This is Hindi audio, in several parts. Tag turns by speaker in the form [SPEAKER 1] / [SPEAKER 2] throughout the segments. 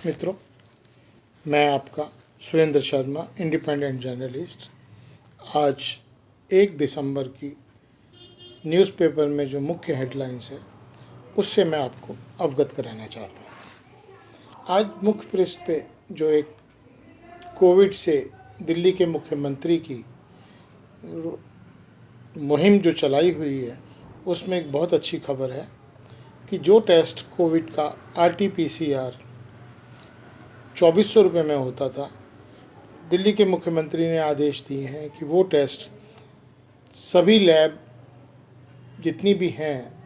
[SPEAKER 1] मित्रों, मैं आपका सुरेंद्र शर्मा, इंडिपेंडेंट जर्नलिस्ट। आज 1 दिसंबर की न्यूज़पेपर में जो मुख्य हेडलाइंस है उससे मैं आपको अवगत कराना चाहता हूँ। आज मुख्य पृष्ठ पे जो एक कोविड से दिल्ली के मुख्यमंत्री की मुहिम जो चलाई हुई है उसमें एक बहुत अच्छी खबर है कि जो टेस्ट कोविड का RT-PCR 2400 रुपये में होता था, दिल्ली के मुख्यमंत्री ने आदेश दिए हैं कि वो टेस्ट सभी लैब जितनी भी हैं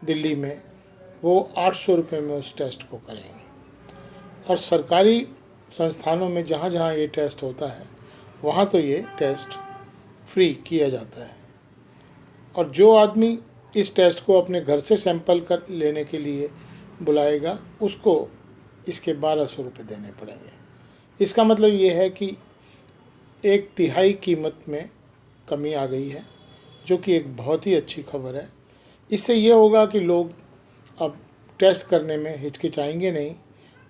[SPEAKER 1] दिल्ली में वो 800 रुपये में उस टेस्ट को करेंगे। और सरकारी संस्थानों में जहाँ जहाँ ये टेस्ट होता है वहाँ तो ये टेस्ट फ्री किया जाता है। और जो आदमी इस टेस्ट को अपने घर से सैंपल कर लेने के लिए बुलाएगा उसको इसके 1200 रुपये देने पड़ेंगे। इसका मतलब ये है कि 1/3 कीमत में कमी आ गई है, जो कि एक बहुत ही अच्छी खबर है। इससे ये होगा कि लोग अब टेस्ट करने में हिचकिचाएंगे नहीं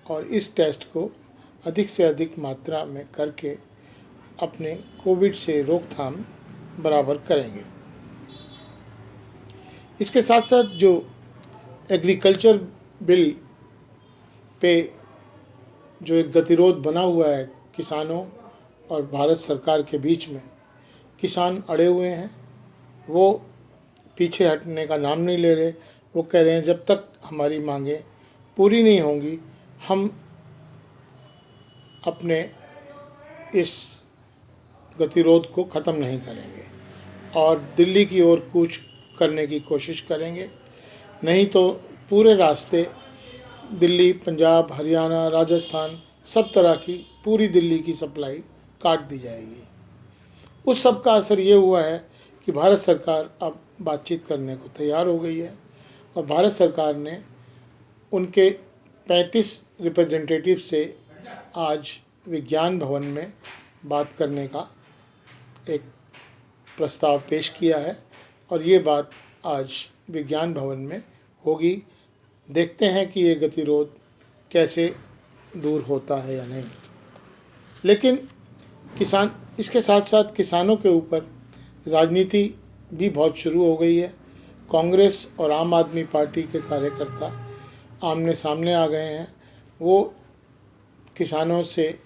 [SPEAKER 1] और इस टेस्ट को अधिक से अधिक मात्रा में करके अपने कोविड से रोकथाम बराबर करेंगे। इसके साथ साथ जो एग्रीकल्चर बिल पे जो एक गतिरोध बना हुआ है किसानों और भारत सरकार के बीच में, किसान अड़े हुए हैं, वो पीछे हटने का नाम नहीं ले रहे। वो कह रहे हैं जब तक हमारी मांगें पूरी नहीं होंगी हम अपने इस गतिरोध को ख़त्म नहीं करेंगे और दिल्ली की ओर कूच करने की कोशिश करेंगे। नहीं तो पूरे रास्ते दिल्ली, पंजाब, हरियाणा, राजस्थान, सब तरह की पूरी दिल्ली की सप्लाई काट दी जाएगी। उस सब का असर ये हुआ है कि भारत सरकार अब बातचीत करने को तैयार हो गई है और भारत सरकार ने उनके 35 रिप्रेजेंटेटिव से आज विज्ञान भवन में बात करने का एक प्रस्ताव पेश किया है और ये बात आज विज्ञान भवन में होगी। देखते हैं कि ये गतिरोध कैसे दूर होता है या नहीं। लेकिन इसके साथ साथ किसानों के ऊपर राजनीति भी बहुत शुरू हो गई है। कांग्रेस और आम आदमी पार्टी के कार्यकर्ता आमने सामने आ गए हैं। वो किसानों से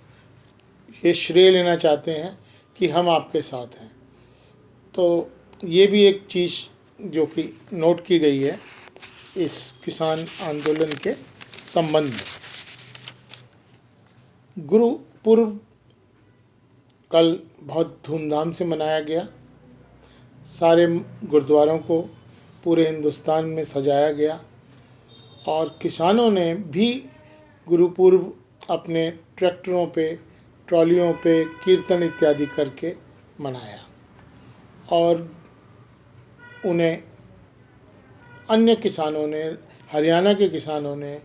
[SPEAKER 1] ये श्रेय लेना चाहते हैं कि हम आपके साथ हैं। तो ये भी एक चीज़ जो कि नोट की गई है इस किसान आंदोलन के संबंध में। गुरु पूर्व कल बहुत धूमधाम से मनाया गया। सारे गुरुद्वारों को पूरे हिंदुस्तान में सजाया गया और किसानों ने भी गुरुपूर्व अपने ट्रैक्टरों पे, ट्रॉलियों पे कीर्तन इत्यादि करके मनाया और उन्हें अन्य किसानों ने, हरियाणा के किसानों ने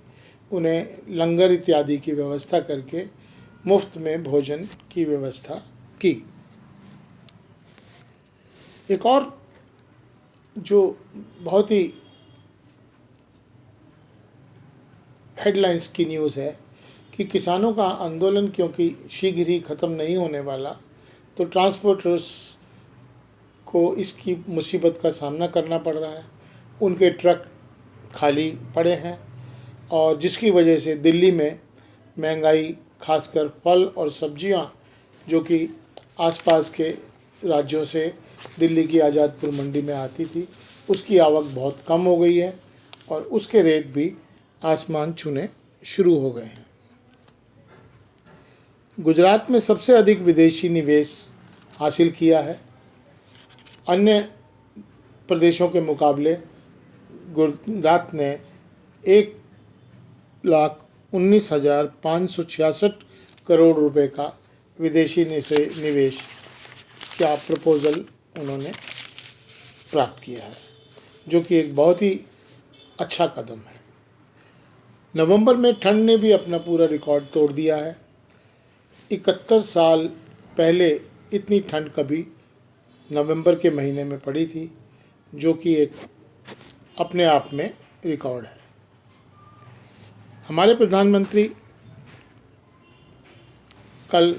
[SPEAKER 1] उन्हें लंगर इत्यादि की व्यवस्था करके मुफ्त में भोजन की व्यवस्था की। एक और जो बहुत ही हेडलाइंस की न्यूज़ है कि किसानों का आंदोलन क्योंकि शीघ्र ही ख़त्म नहीं होने वाला, तो ट्रांसपोर्टर्स को इसकी मुसीबत का सामना करना पड़ रहा है। उनके ट्रक खाली पड़े हैं और जिसकी वजह से दिल्ली में महंगाई, खासकर फल और सब्जियां जो कि आसपास के राज्यों से दिल्ली की आज़ादपुर मंडी में आती थी, उसकी आवक बहुत कम हो गई है और उसके रेट भी आसमान छूने शुरू हो गए हैं। गुजरात में सबसे अधिक विदेशी निवेश हासिल किया है। अन्य प्रदेशों के मुकाबले गुजरात ने 1,19,566 करोड़ रुपए का विदेशी निवेश का प्रपोज़ल उन्होंने प्राप्त किया है, जो कि एक बहुत ही अच्छा कदम है। नवंबर में ठंड ने भी अपना पूरा रिकॉर्ड तोड़ दिया है। 71 साल पहले इतनी ठंड कभी नवंबर के महीने में पड़ी थी, जो कि एक अपने आप में रिकॉर्ड है। हमारे प्रधानमंत्री कल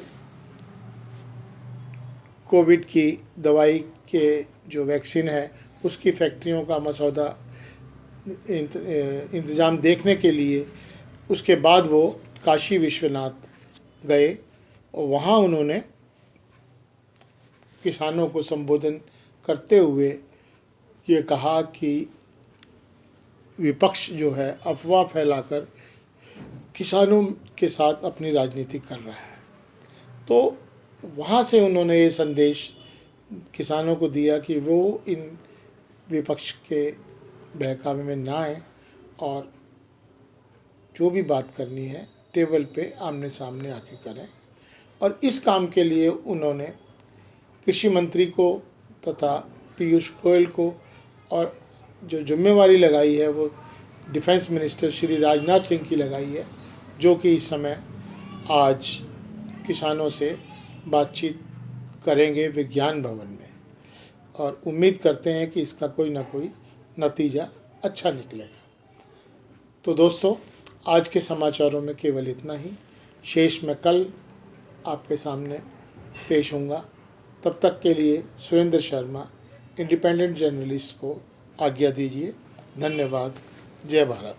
[SPEAKER 1] कोविड की दवाई के जो वैक्सीन है उसकी फैक्ट्रियों का मसौदा इंतज़ाम देखने के लिए, उसके बाद वो काशी विश्वनाथ गए और वहाँ उन्होंने किसानों को संबोधन करते हुए ये कहा कि विपक्ष जो है अफवाह फैलाकर किसानों के साथ अपनी राजनीति कर रहा है। तो वहाँ से उन्होंने ये संदेश किसानों को दिया कि वो इन विपक्ष के बहकावे में ना आए और जो भी बात करनी है टेबल पे आमने सामने आके करें। और इस काम के लिए उन्होंने कृषि मंत्री को तथा पीयूष गोयल को, और जो जिम्मेवारी लगाई है वो डिफेंस मिनिस्टर श्री राजनाथ सिंह की लगाई है, जो कि इस समय आज किसानों से बातचीत करेंगे विज्ञान भवन में, और उम्मीद करते हैं कि इसका कोई ना कोई नतीजा अच्छा निकलेगा। तो दोस्तों, आज के समाचारों में केवल इतना ही। शेष मैं कल आपके सामने पेश होऊंगा। तब तक के लिए सुरेंद्र शर्मा, इंडिपेंडेंट जर्नलिस्ट को आज्ञा दीजिए। धन्यवाद। जय भारत।